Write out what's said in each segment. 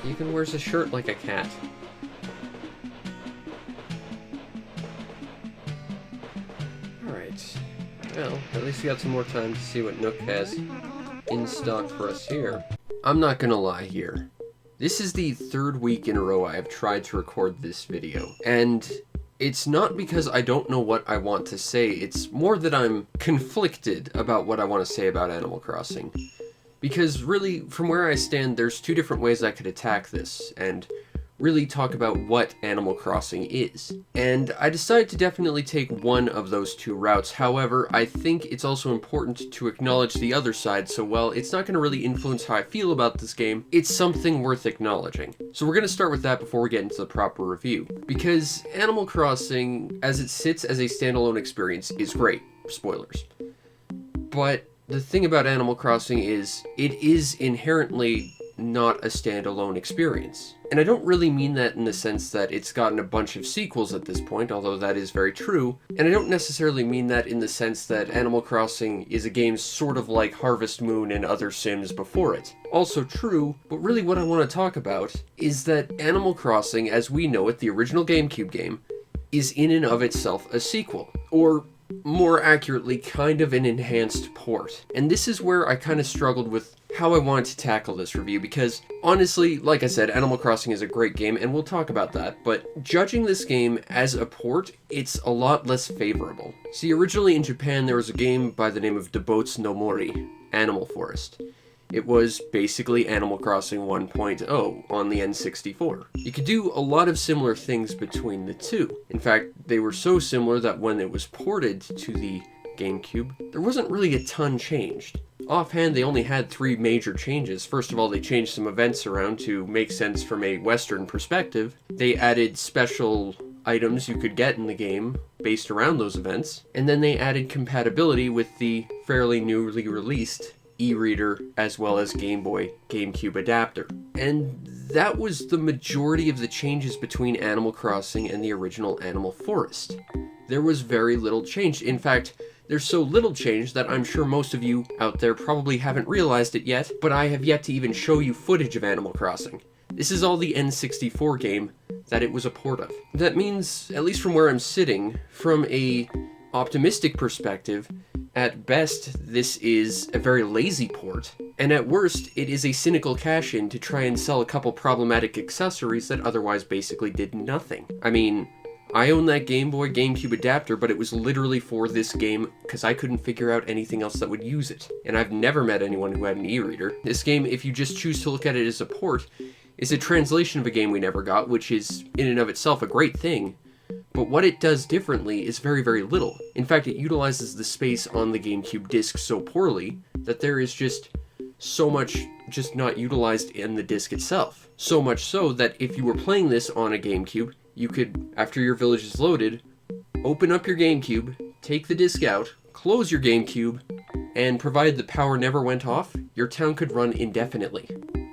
He even wears a shirt like a cat. Alright. Well, at least we got some more time to see what Nook has in stock for us here. I'm not gonna lie here. This is the third week in a row I have tried to record this video, and it's not because I don't know what I want to say, it's more that I'm conflicted about what I want to say about Animal Crossing. Because really, from where I stand, there's two different ways I could attack this, and really talk about what Animal Crossing is. And I decided to definitely take one of those two routes. However, I think it's also important to acknowledge the other side, so while it's not going to really influence how I feel about this game, it's something worth acknowledging. So we're going to start with that before we get into the proper review. Because Animal Crossing, as it sits as a standalone experience, is great. Spoilers. But the thing about Animal Crossing is, it is inherently not a standalone experience. And I don't really mean that in the sense that it's gotten a bunch of sequels at this point, although that is very true, and I don't necessarily mean that in the sense that Animal Crossing is a game sort of like Harvest Moon and other Sims before it. Also true, but really what I want to talk about is that Animal Crossing, as we know it, the original GameCube game, is in and of itself a sequel, or more accurately, kind of an enhanced port. And this is where I kind of struggled with how I wanted to tackle this review, because honestly, like I said, Animal Crossing is a great game, and we'll talk about that, but judging this game as a port, it's a lot less favorable. See, originally in Japan, there was a game by the name of Debotsu no Mori, Animal Forest. It was basically Animal Crossing 1.0 on the N64. You could do a lot of similar things between the two. In fact, they were so similar that when it was ported to the GameCube, there wasn't really a ton changed. Offhand, they only had three major changes. First of all, they changed some events around to make sense from a Western perspective. They added special items you could get in the game based around those events. And then they added compatibility with the fairly newly released e-reader as well as Game Boy, GameCube adapter. And that was the majority of the changes between Animal Crossing and the original Animal Forest. There was very little change. In fact, there's so little change that I'm sure most of you out there probably haven't realized it yet, but I have yet to even show you footage of Animal Crossing. This is all the N64 game that it was a port of. That means, at least from where I'm sitting, from a optimistic perspective, at best, this is a very lazy port, and at worst, it is a cynical cash-in to try and sell a couple problematic accessories that otherwise basically did nothing. I mean, I own that Game Boy GameCube adapter, but it was literally for this game because I couldn't figure out anything else that would use it. And I've never met anyone who had an e-reader. This game, if you just choose to look at it as a port, is a translation of a game we never got, which is in and of itself a great thing. But what it does differently is very, very little. In fact, it utilizes the space on the GameCube disc so poorly that there is just so much just not utilized in the disc itself. So much so that if you were playing this on a GameCube, you could, after your village is loaded, open up your GameCube, take the disc out, close your GameCube, and provided the power never went off, your town could run indefinitely,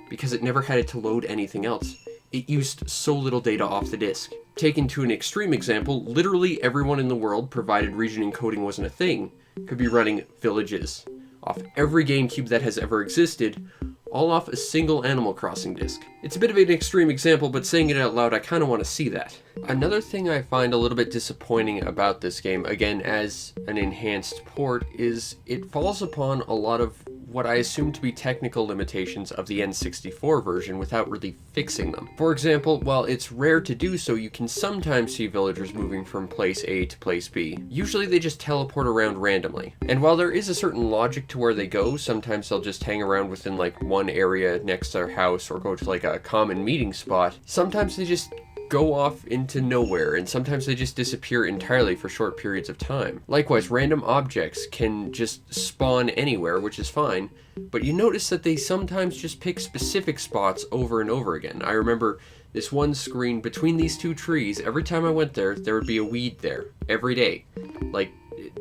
because it never had it to load anything else. It used so little data off the disc. Taken to an extreme example, literally everyone in the world, provided region encoding wasn't a thing, could be running villages off every GameCube that has ever existed, all off a single Animal Crossing disc. It's a bit of an extreme example, but saying it out loud, I kind of want to see that. Another thing I find a little bit disappointing about this game, again as an enhanced port, is it falls upon a lot of what I assume to be technical limitations of the N64 version without really fixing them. For example, while it's rare to do so, you can sometimes see villagers moving from place A to place B. Usually they just teleport around randomly. And while there is a certain logic to where they go, sometimes they'll just hang around within like one area next to their house or go to like a common meeting spot. Sometimes they just go off into nowhere, and sometimes they just disappear entirely for short periods of time. Likewise, random objects can just spawn anywhere, which is fine, but you notice that they sometimes just pick specific spots over and over again. I remember this one screen between these two trees, every time I went there, there would be a weed there, every day. Like,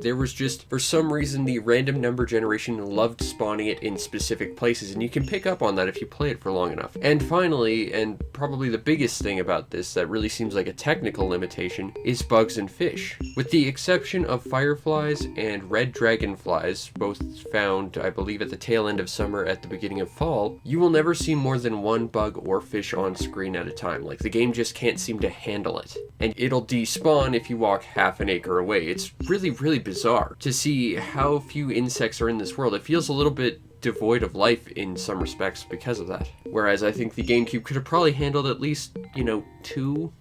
There was just, for some reason, the random number generation loved spawning it in specific places, and you can pick up on that if you play it for long enough. And finally, and probably the biggest thing about this that really seems like a technical limitation, is bugs and fish. With the exception of fireflies and red dragonflies, both found, I believe, at the tail end of summer, at the beginning of fall, you will never see more than one bug or fish on screen at a time. Like, the game just can't seem to handle it. And it'll despawn if you walk half an acre away. It's really, really bizarre to see how few insects are in this world. It feels a little bit devoid of life in some respects because of that. Whereas I think the GameCube could have probably handled at least, you know, 2,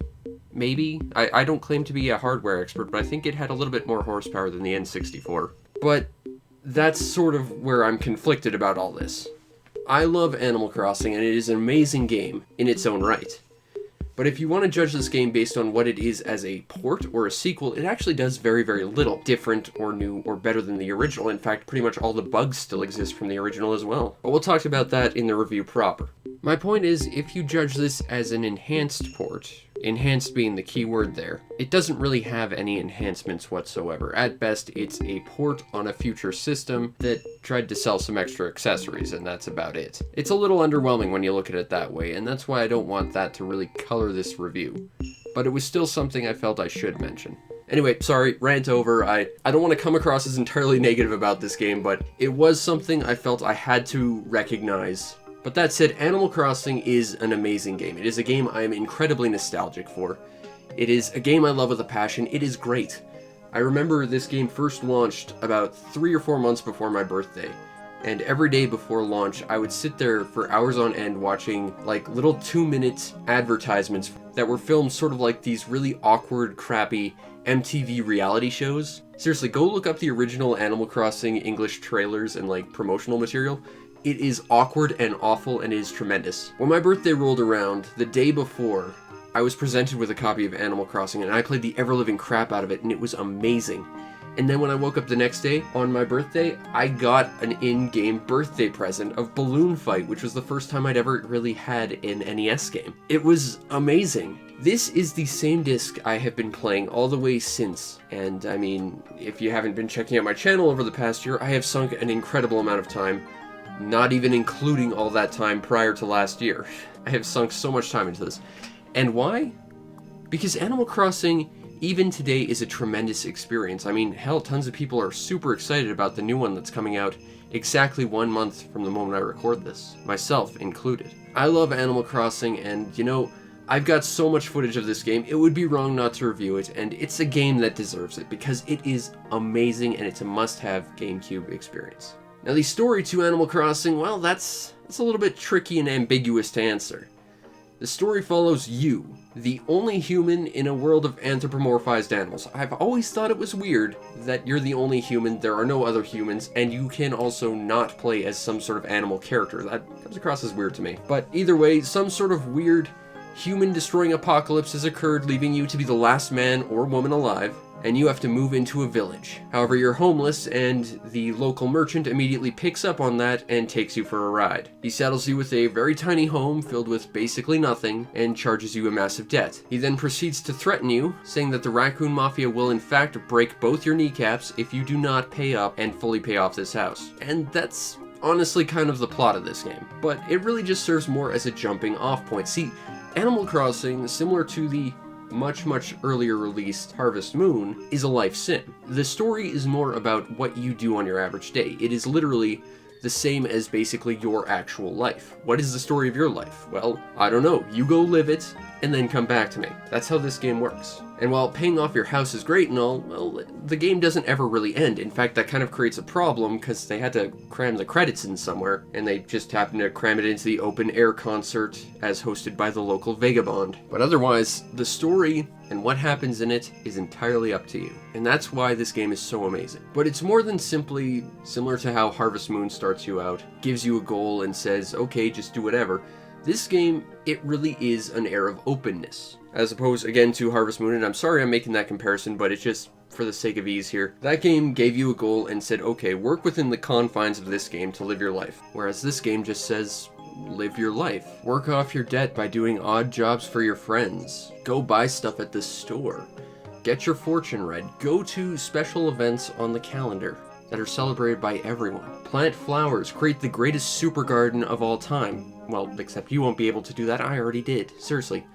maybe? I don't claim to be a hardware expert, but I think it had a little bit more horsepower than the N64. But that's sort of where I'm conflicted about all this. I love Animal Crossing, and it is an amazing game in its own right. But if you want to judge this game based on what it is as a port or a sequel, it actually does very, very little different or new or better than the original. In fact, pretty much all the bugs still exist from the original as well. But we'll talk about that in the review proper. My point is, if you judge this as an enhanced port, enhanced being the key word there, it doesn't really have any enhancements whatsoever. At best, it's a port on a future system that tried to sell some extra accessories, and that's about it. It's a little underwhelming when you look at it that way, and that's why I don't want that to really color this review. But it was still something I felt I should mention. Anyway, sorry, rant over. I don't want to come across as entirely negative about this game, but it was something I felt I had to recognize. But that said, Animal Crossing is an amazing game. It is a game I am incredibly nostalgic for. It is a game I love with a passion. It is great. I remember this game first launched about 3 or 4 months before my birthday. And every day before launch, I would sit there for hours on end watching like little 2-minute advertisements that were filmed sort of like these really awkward, crappy MTV reality shows. Seriously, go look up the original Animal Crossing English trailers and like promotional material. It is awkward and awful and is tremendous. When my birthday rolled around, the day before, I was presented with a copy of Animal Crossing and I played the ever-living crap out of it and it was amazing. And then when I woke up the next day, on my birthday, I got an in-game birthday present of Balloon Fight, which was the first time I'd ever really had an NES game. It was amazing. This is the same disc I have been playing all the way since, and I mean, if you haven't been checking out my channel over the past year, I have sunk an incredible amount of time, not even including all that time prior to last year. I have sunk so much time into this. And why? Because Animal Crossing, even today, is a tremendous experience. I mean, hell, tons of people are super excited about the new one that's coming out exactly 1 month from the moment I record this, myself included. I love Animal Crossing, and you know, I've got so much footage of this game, it would be wrong not to review it, and it's a game that deserves it, because it is amazing and it's a must-have GameCube experience. Now, the story to Animal Crossing, well, that's a little bit tricky and ambiguous to answer. The story follows you, the only human in a world of anthropomorphized animals. I've always thought it was weird that you're the only human, there are no other humans, and you can also not play as some sort of animal character. That comes across as weird to me. But either way, some sort of weird human-destroying apocalypse has occurred, leaving you to be the last man or woman alive, and you have to move into a village. However, you're homeless, and the local merchant immediately picks up on that and takes you for a ride. He saddles you with a very tiny home filled with basically nothing, and charges you a massive debt. He then proceeds to threaten you, saying that the Raccoon Mafia will in fact break both your kneecaps if you do not pay up and fully pay off this house. And that's honestly kind of the plot of this game. But it really just serves more as a jumping off point. See, Animal Crossing, similar to the much earlier released Harvest Moon, is a life sim. The story is more about what you do on your average day. It is literally the same as basically your actual life. What is the story of your life? Well, I don't know. You go live it, and then come back to me. That's how this game works. And while paying off your house is great and all, well, the game doesn't ever really end. In fact, that kind of creates a problem because they had to cram the credits in somewhere, and they just happened to cram it into the open air concert as hosted by the local vagabond. But otherwise, the story and what happens in it is entirely up to you. And that's why this game is so amazing. But it's more than simply similar to how Harvest Moon starts you out, gives you a goal and says, okay, just do whatever. This game, it really is an air of openness. As opposed, again, to Harvest Moon, and I'm sorry I'm making that comparison, but it's just for the sake of ease here. That game gave you a goal and said, okay, work within the confines of this game to live your life. Whereas this game just says, live your life. Work off your debt by doing odd jobs for your friends. Go buy stuff at the store. get your fortune read, go to special events on the calendar that are celebrated by everyone. Plant flowers, create the greatest super garden of all time. Well, except you won't be able to do that, I already did. Seriously.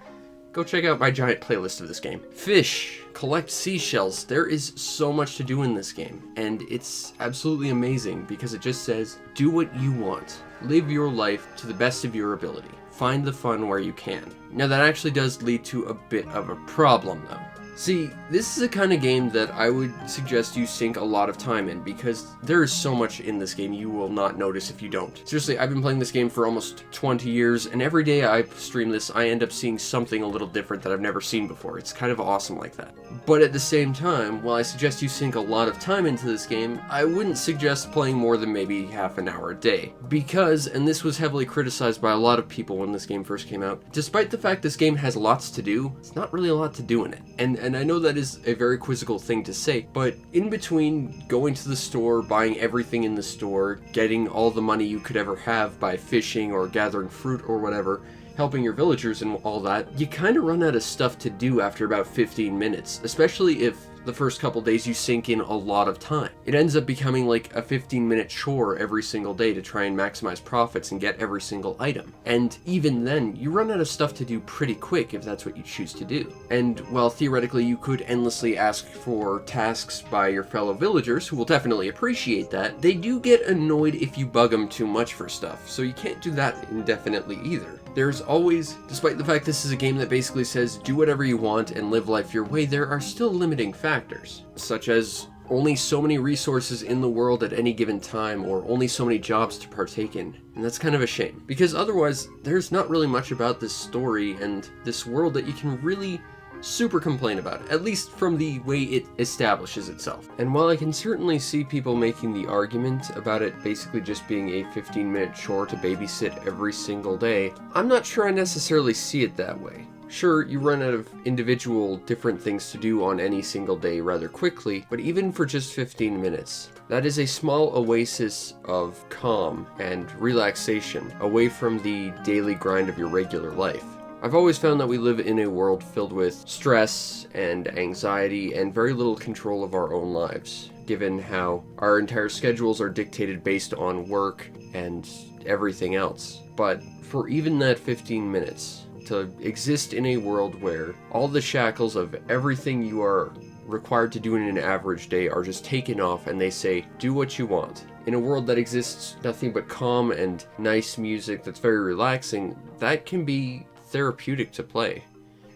Go check out my giant playlist of this game. Fish, collect seashells. There is so much to do in this game, and it's absolutely amazing because it just says, do what you want. Live your life to the best of your ability. Find the fun where you can. Now that actually does lead to a bit of a problem though. See, this is a kind of game that I would suggest you sink a lot of time in because there is so much in this game you will not notice if you don't. Seriously, I've been playing this game for almost 20 years, and every day I stream this, I end up seeing something a little different that I've never seen before. It's kind of awesome like that. But at the same time, while I suggest you sink a lot of time into this game, I wouldn't suggest playing more than maybe half an hour a day. Because, and this was heavily criticized by a lot of people when this game first came out, despite the fact this game has lots to do, it's not really a lot to do in it. And I know that is a very quizzical thing to say, but in between going to the store, buying everything in the store, getting all the money you could ever have by fishing or gathering fruit or whatever, helping your villagers and all that, you kind of run out of stuff to do after about 15 minutes, especially if the first couple days you sink in a lot of time. It ends up becoming like a 15-minute chore every single day to try and maximize profits and get every single item. And even then, you run out of stuff to do pretty quick if that's what you choose to do. And while theoretically you could endlessly ask for tasks by your fellow villagers, who will definitely appreciate that, they do get annoyed if you bug them too much for stuff, so you can't do that indefinitely either. There's always, despite the fact this is a game that basically says do whatever you want and live life your way, there are still limiting factors, such as only so many resources in the world at any given time, or only so many jobs to partake in. And that's kind of a shame, because otherwise there's not really much about this story and this world that you can really super complain about, at least from the way it establishes itself. And while I can certainly see people making the argument about it basically just being a 15-minute chore to babysit every single day, I'm not sure I necessarily see it that way. Sure, you run out of individual different things to do on any single day rather quickly, but even for just 15 minutes, that is a small oasis of calm and relaxation away from the daily grind of your regular life. I've always found that we live in a world filled with stress and anxiety and very little control of our own lives, given how our entire schedules are dictated based on work and everything else. But for even that 15 minutes, to exist in a world where all the shackles of everything you are required to do in an average day are just taken off and they say, do what you want. In a world that exists nothing but calm and nice music that's very relaxing, that can be therapeutic to play.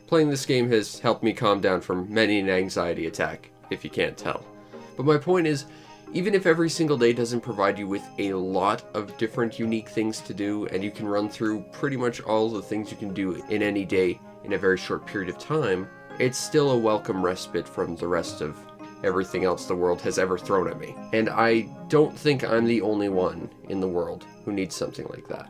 Playing this game has helped me calm down from many an anxiety attack, if you can't tell. But my point is, even if every single day doesn't provide you with a lot of different unique things to do, and you can run through pretty much all the things you can do in any day in a very short period of time, it's still a welcome respite from the rest of everything else the world has ever thrown at me. And I don't think I'm the only one in the world who needs something like that.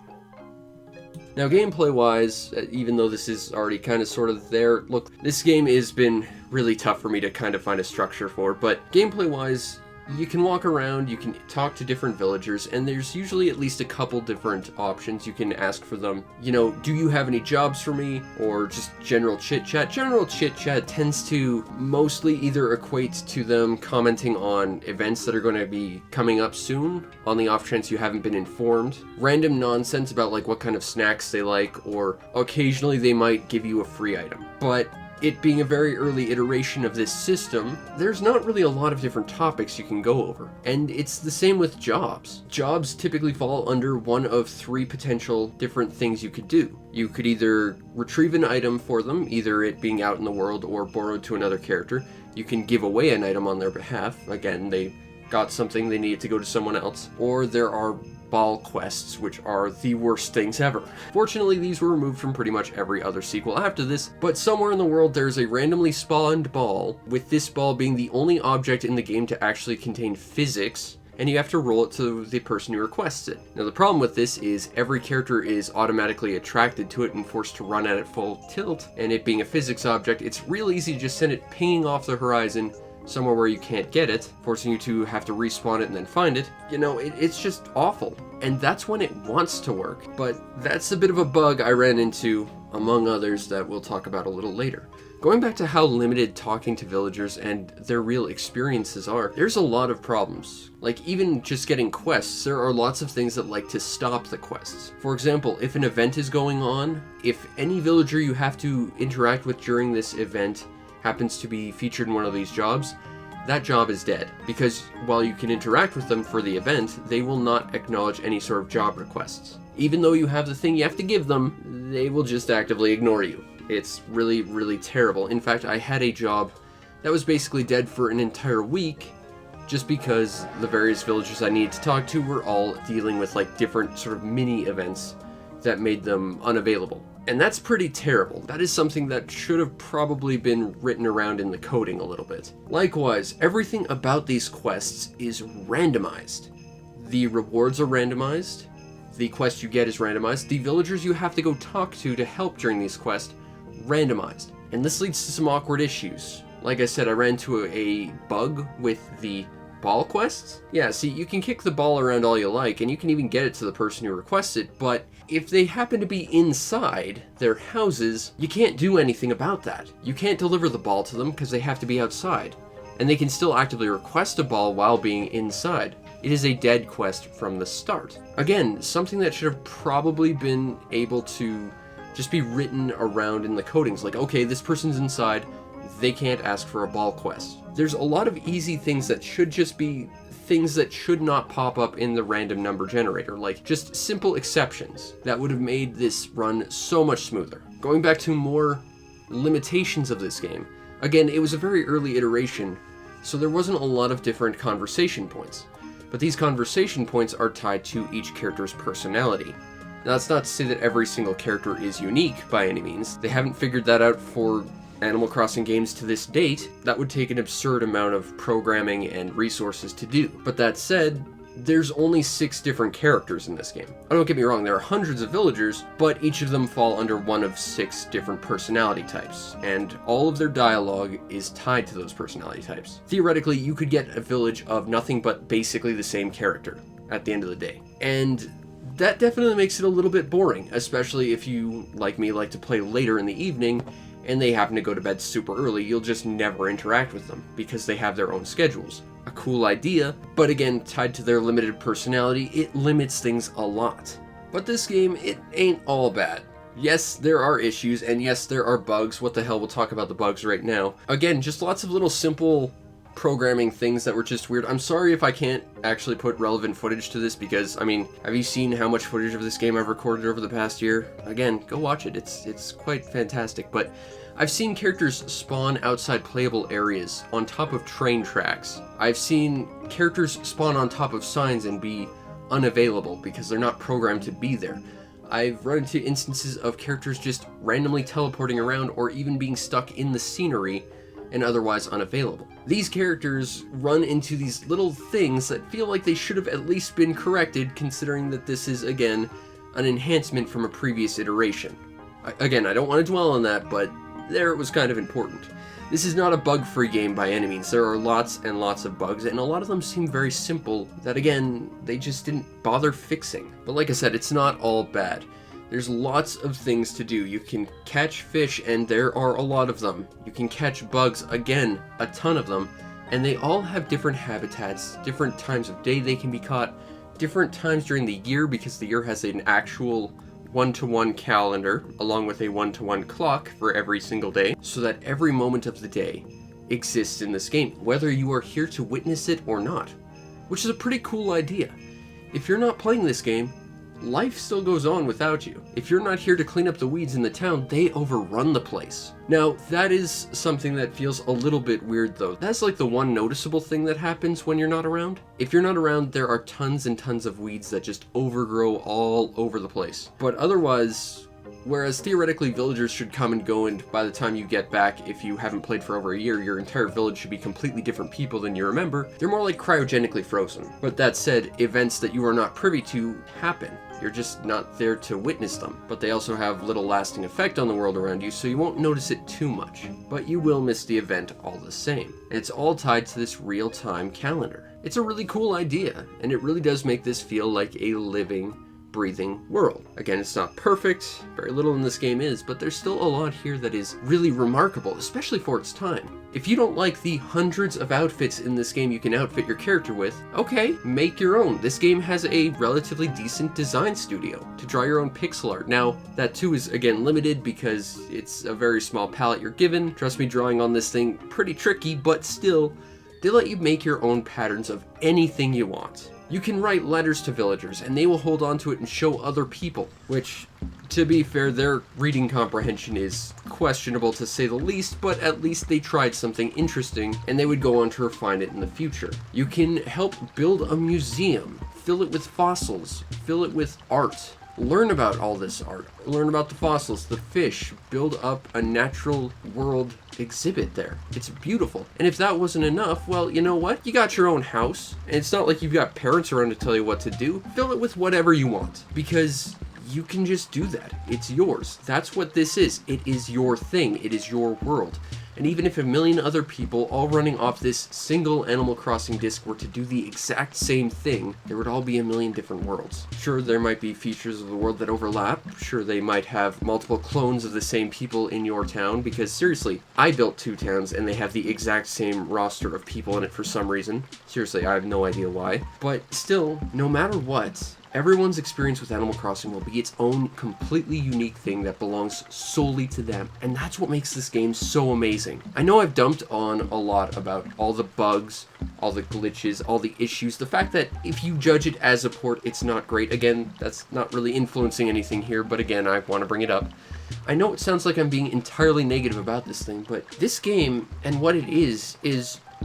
Now, gameplay-wise, even though this is already kind of sort of there, look, this game has been really tough for me to kind of find a structure for, but gameplay-wise, you can walk around, you can talk to different villagers, and there's usually at least a couple different options. You can ask for them, you know, do you have any jobs for me? Or just general chit-chat. General chit-chat tends to mostly either equate to them commenting on events that are going to be coming up soon, on the off chance you haven't been informed. Random nonsense about like what kind of snacks they like, or occasionally they might give you a free item. But it being a very early iteration of this system, there's not really a lot of different topics you can go over. And it's the same with jobs. Jobs typically fall under one of three potential different things you could do. You could either retrieve an item for them, either it being out in the world or borrowed to another character. You can give away an item on their behalf. Again, they got something, they needed to go to someone else. Or there are ball quests, which are the worst things ever. Fortunately, these were removed from pretty much every other sequel after this, but somewhere in the world there's a randomly spawned ball, with this ball being the only object in the game to actually contain physics, and you have to roll it to the person who requests it. Now the problem with this is every character is automatically attracted to it and forced to run at it full tilt, and it being a physics object, it's real easy to just send it pinging off the horizon somewhere where you can't get it, forcing you to have to respawn it and then find it. You know, it's just awful. And that's when it wants to work. But that's a bit of a bug I ran into among others that we'll talk about a little later. Going back to how limited talking to villagers and their real experiences are, there's a lot of problems. Like even just getting quests, there are lots of things that like to stop the quests. For example, if an event is going on, if any villager you have to interact with during this event happens to be featured in one of these jobs, that job is dead. Because while you can interact with them for the event, they will not acknowledge any sort of job requests. Even though you have the thing you have to give them, they will just actively ignore you. It's really, really terrible. In fact, I had a job that was basically dead for an entire week just because the various villagers I needed to talk to were all dealing with like different sort of mini events that made them unavailable. And that's pretty terrible. That is something that should have probably been written around in the coding a little bit. Likewise, everything about these quests is randomized. The rewards are randomized. The quest you get is randomized. The villagers you have to go talk to help during these quests, randomized. And this leads to some awkward issues. Like I said, I ran into a bug with the ball quests. Yeah, see, you can kick the ball around all you like, and you can even get it to the person who requests it, but if they happen to be inside their houses, you can't do anything about that. You can't deliver the ball to them because they have to be outside. And they can still actively request a ball while being inside. It is a dead quest from the start. Again, something that should have probably been able to just be written around in the codings. Like, okay, this person's inside, they can't ask for a ball quest. There's a lot of easy things that should just be things that should not pop up in the random number generator, like just simple exceptions that would have made this run so much smoother. Going back to more limitations of this game, again, it was a very early iteration, so there wasn't a lot of different conversation points. But these conversation points are tied to each character's personality. Now, that's not to say that every single character is unique by any means. They haven't figured that out for Animal Crossing games to this date. That would take an absurd amount of programming and resources to do. But that said, there's only 6 different characters in this game. Oh, don't get me wrong, there are hundreds of villagers, but each of them fall under one of 6 different personality types, and all of their dialogue is tied to those personality types. Theoretically, you could get a village of nothing but basically the same character at the end of the day. And that definitely makes it a little bit boring, especially if you, like me, like to play later in the evening, and they happen to go to bed super early. You'll just never interact with them, because they have their own schedules. A cool idea, but again, tied to their limited personality, it limits things a lot. But this game, it ain't all bad. Yes, there are issues, and yes, there are bugs. What the hell, we'll talk about the bugs right now. Again, just lots of little simple programming things that were just weird. I'm sorry if I can't actually put relevant footage to this because, I mean, have you seen how much footage of this game I've recorded over the past year? Again, go watch it. It's quite fantastic, but I've seen characters spawn outside playable areas on top of train tracks. I've seen characters spawn on top of signs and be unavailable because they're not programmed to be there. I've run into instances of characters just randomly teleporting around or even being stuck in the scenery and otherwise unavailable. These characters run into these little things that feel like they should have at least been corrected, considering that this is, again, an enhancement from a previous iteration. Again, I don't want to dwell on that, but there it was kind of important. This is not a bug-free game by any means. There are lots and lots of bugs, and a lot of them seem very simple that, again, they just didn't bother fixing. But like I said, it's not all bad. There's lots of things to do. You can catch fish, and there are a lot of them. You can catch bugs, again, a ton of them, and they all have different habitats, different times of day they can be caught, different times during the year, because the year has an actual one-to-one calendar, along with a one-to-one clock for every single day, so that every moment of the day exists in this game, whether you are here to witness it or not, which is a pretty cool idea. If you're not playing this game, life still goes on without you. If you're not here to clean up the weeds in the town, they overrun the place. Now, that is something that feels a little bit weird though. That's like the one noticeable thing that happens when you're not around. If you're not around, there are tons and tons of weeds that just overgrow all over the place. But otherwise, whereas theoretically villagers should come and go, and by the time you get back, if you haven't played for over a year, your entire village should be completely different people than you remember, they're more like cryogenically frozen. But that said, events that you are not privy to happen. You're just not there to witness them, but they also have little lasting effect on the world around you, so you won't notice it too much. But you will miss the event all the same. And it's all tied to this real-time calendar. It's a really cool idea, and it really does make this feel like a living, breathing world. Again, it's not perfect, very little in this game is, but there's still a lot here that is really remarkable, especially for its time. If you don't like the hundreds of outfits in this game you can outfit your character with, okay, make your own. This game has a relatively decent design studio to draw your own pixel art. Now, that too is again limited because it's a very small palette you're given. Trust me, drawing on this thing, pretty tricky, but still, they let you make your own patterns of anything you want. You can write letters to villagers and they will hold on to it and show other people, which, to be fair, their reading comprehension is questionable to say the least, but at least they tried something interesting and they would go on to refine it in the future. You can help build a museum, fill it with fossils, fill it with art. Learn about all this art, learn about the fossils, the fish, build up a natural world exhibit there. It's beautiful. And if that wasn't enough, well, you know what? You got your own house, and it's not like you've got parents around to tell you what to do. Fill it with whatever you want, because you can just do that. It's yours. That's what this is. It is your thing. It is your world. And even if a million other people all running off this single Animal Crossing disc were to do the exact same thing, there would all be a million different worlds. Sure, there might be features of the world that overlap. Sure, they might have multiple clones of the same people in your town, because seriously, I built 2 towns and they have the exact same roster of people in it for some reason. Seriously, I have no idea why. But still, no matter what, everyone's experience with Animal Crossing will be its own completely unique thing that belongs solely to them, and that's what makes this game so amazing. I know I've dumped on a lot about all the bugs, all the glitches, all the issues, the fact that if you judge it as a port, it's not great. Again, that's not really influencing anything here, but again, I want to bring it up. I know it sounds like I'm being entirely negative about this thing, but this game and what it is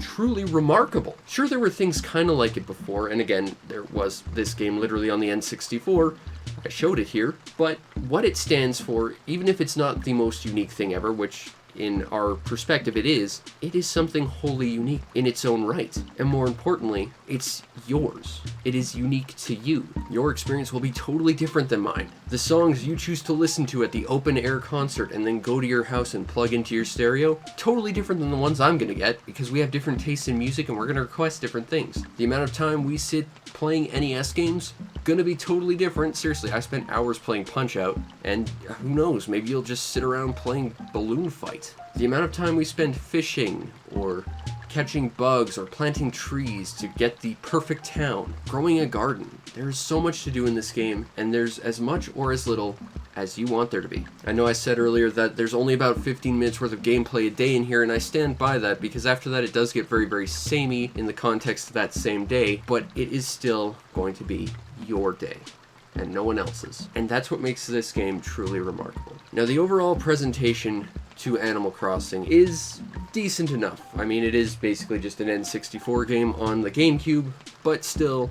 truly remarkable. Sure, there were things kind of like it before, and again, there was this game literally on the N64. I showed it here, but what it stands for, even if it's not the most unique thing ever, which in our perspective it is something wholly unique in its own right. And more importantly, it's yours. It is unique to you. Your experience will be totally different than mine. The songs you choose to listen to at the open air concert and then go to your house and plug into your stereo, totally different than the ones I'm gonna get, because we have different tastes in music and we're gonna request different things. The amount of time we sit playing NES games, gonna be totally different. Seriously, I spent hours playing Punch-Out, and who knows, maybe you'll just sit around playing Balloon Fight. The amount of time we spend fishing, or catching bugs, or planting trees to get the perfect town, growing a garden. There's so much to do in this game, and there's as much or as little as you want there to be. I know I said earlier that there's only about 15 minutes worth of gameplay a day in here, and I stand by that, because after that it does get very, very samey in the context of that same day, but it is still going to be your day and no one else's. And that's what makes this game truly remarkable. Now, the overall presentation to Animal Crossing is decent enough. I mean, it is basically just an N64 game on the Gamecube, but still,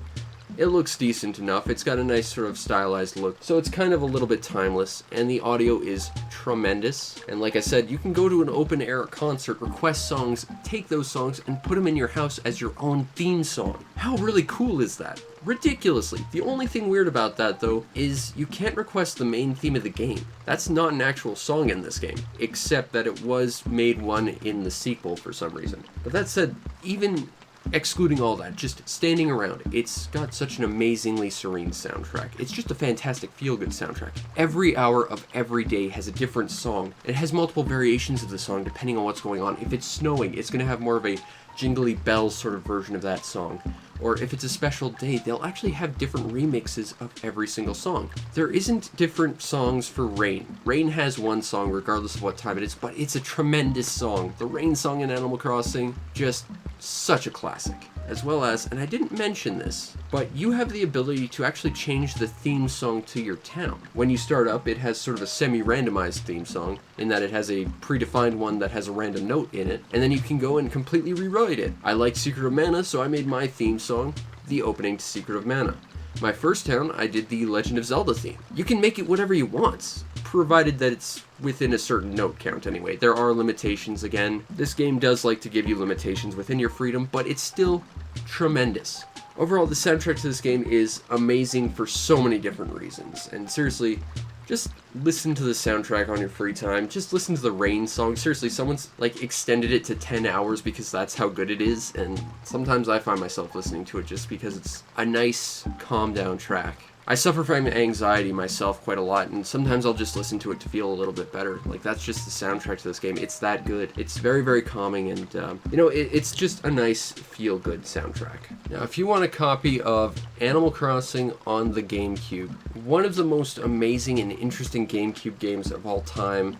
it looks decent enough. It's got a nice sort of stylized look, so it's kind of a little bit timeless, and the audio is tremendous. And like I said, you can go to an open air concert, request songs, take those songs, and put them in your house as your own theme song. How really cool is that? Ridiculously. The only thing weird about that, though, is you can't request the main theme of the game. That's not an actual song in this game, except that it was made one in the sequel for some reason. But that said, even excluding all that, just standing around, it's got such an amazingly serene soundtrack. It's just a fantastic feel-good soundtrack. Every hour of every day has a different song. It has multiple variations of the song depending on what's going on. If it's snowing, it's going to have more of a jingly bells sort of version of that song. Or if it's a special day, they'll actually have different remixes of every single song. There isn't different songs for Rain. Rain has one song regardless of what time it is, but it's a tremendous song. The Rain song in Animal Crossing, just such a classic. As well as, and I didn't mention this, but you have the ability to actually change the theme song to your town. When you start up, it has sort of a semi-randomized theme song, in that it has a predefined one that has a random note in it, and then you can go and completely rewrite it. I like Secret of Mana, so I made my theme song the opening to Secret of Mana. My first town, I did the Legend of Zelda theme. You can make it whatever you want, provided that it's within a certain note count anyway. There are limitations again. This game does like to give you limitations within your freedom, but it's still tremendous. Overall, the soundtrack to this game is amazing for so many different reasons, and seriously, just listen to the soundtrack on your free time. Just listen to the Rain song. Seriously, someone's like extended it to 10 hours because that's how good it is, and sometimes I find myself listening to it just because it's a nice, calm down track. I suffer from anxiety myself quite a lot, and sometimes I'll just listen to it to feel a little bit better. Like, that's just the soundtrack to this game. It's that good. It's very, very calming, and, you know, it's just a nice, feel-good soundtrack. Now, if you want a copy of Animal Crossing on the GameCube, one of the most amazing and interesting GameCube games of all time,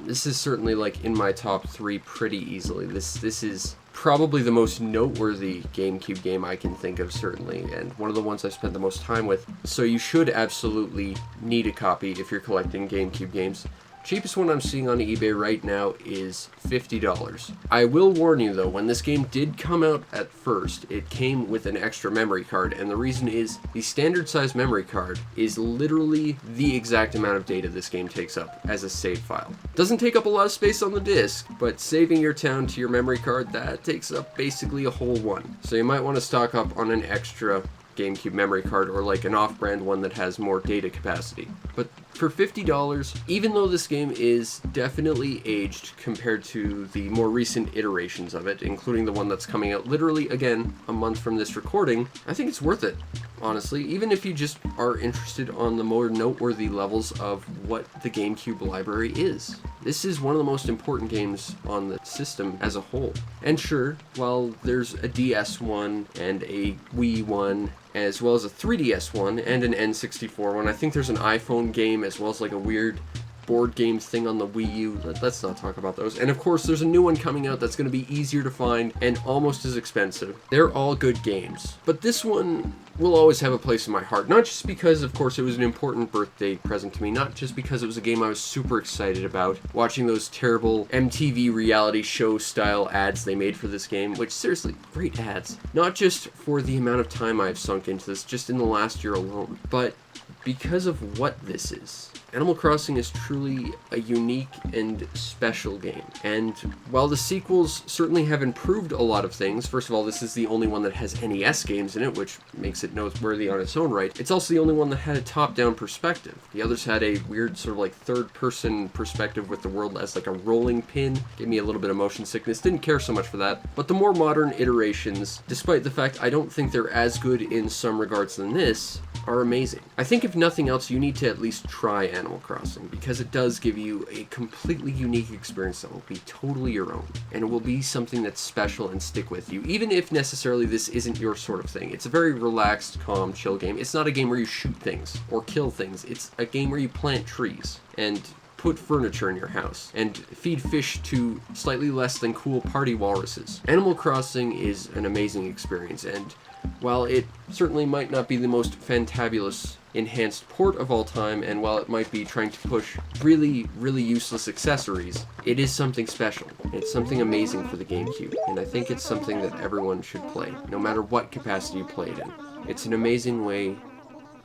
this is certainly, like, in my top 3 pretty easily. This is probably the most noteworthy GameCube game I can think of, certainly, and one of the ones I've spent the most time with, so you should absolutely need a copy if you're collecting GameCube games. Cheapest one I'm seeing on eBay right now is $50. I will warn you though, when this game did come out at first, it came with an extra memory card, and the reason is the standard size memory card is literally the exact amount of data this game takes up as a save file. Doesn't take up a lot of space on the disc, but saving your town to your memory card, that takes up basically a whole one. So you might want to stock up on an extra GameCube memory card, or like an off-brand one that has more data capacity. But for $50, even though this game is definitely aged compared to the more recent iterations of it, including the one that's coming out literally, again, a month from this recording, I think it's worth it, honestly, even if you just are interested on the more noteworthy levels of what the GameCube library is. This is one of the most important games on the system as a whole. And sure, while there's a DS one and a Wii one, as well as a 3DS one and an N64 one, I think there's an iPhone game as well as like a weird board game thing on the Wii U. Let's not talk about those. And of course, there's a new one coming out that's going to be easier to find and almost as expensive. They're all good games. But this one will always have a place in my heart. Not just because, of course, it was an important birthday present to me. Not just because it was a game I was super excited about. Watching those terrible MTV reality show style ads they made for this game, which seriously, great ads. Not just for the amount of time I've sunk into this, just in the last year alone, but because of what this is. Animal Crossing is truly a unique and special game, and while the sequels certainly have improved a lot of things, first of all, this is the only one that has NES games in it, which makes it noteworthy on its own right. It's also the only one that had a top-down perspective. The others had a weird sort of like third-person perspective with the world as like a rolling pin. Gave me a little bit of motion sickness, didn't care so much for that. But the more modern iterations, despite the fact I don't think they're as good in some regards than this, are amazing. I think if nothing else, you need to at least try Animal Crossing, because it does give you a completely unique experience that will be totally your own, and it will be something that's special and stick with you, even if necessarily this isn't your sort of thing. It's a very relaxed, calm, chill game. It's not a game where you shoot things or kill things. It's a game where you plant trees and put furniture in your house, and feed fish to slightly less than cool party walruses. Animal Crossing is an amazing experience, and while it certainly might not be the most fantabulous enhanced port of all time, and while it might be trying to push really, really useless accessories, it is something special. It's something amazing for the GameCube, and I think it's something that everyone should play, no matter what capacity you play it in. It's an amazing way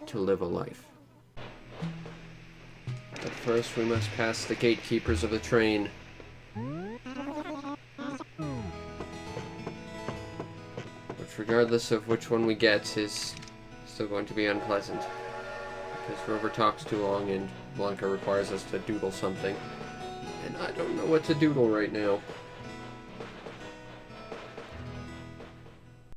to live a life. But first, we must pass the gatekeepers of the train. Which, regardless of which one we get, is still going to be unpleasant. Because Rover talks too long and Blanca requires us to doodle something. And I don't know what to doodle right now.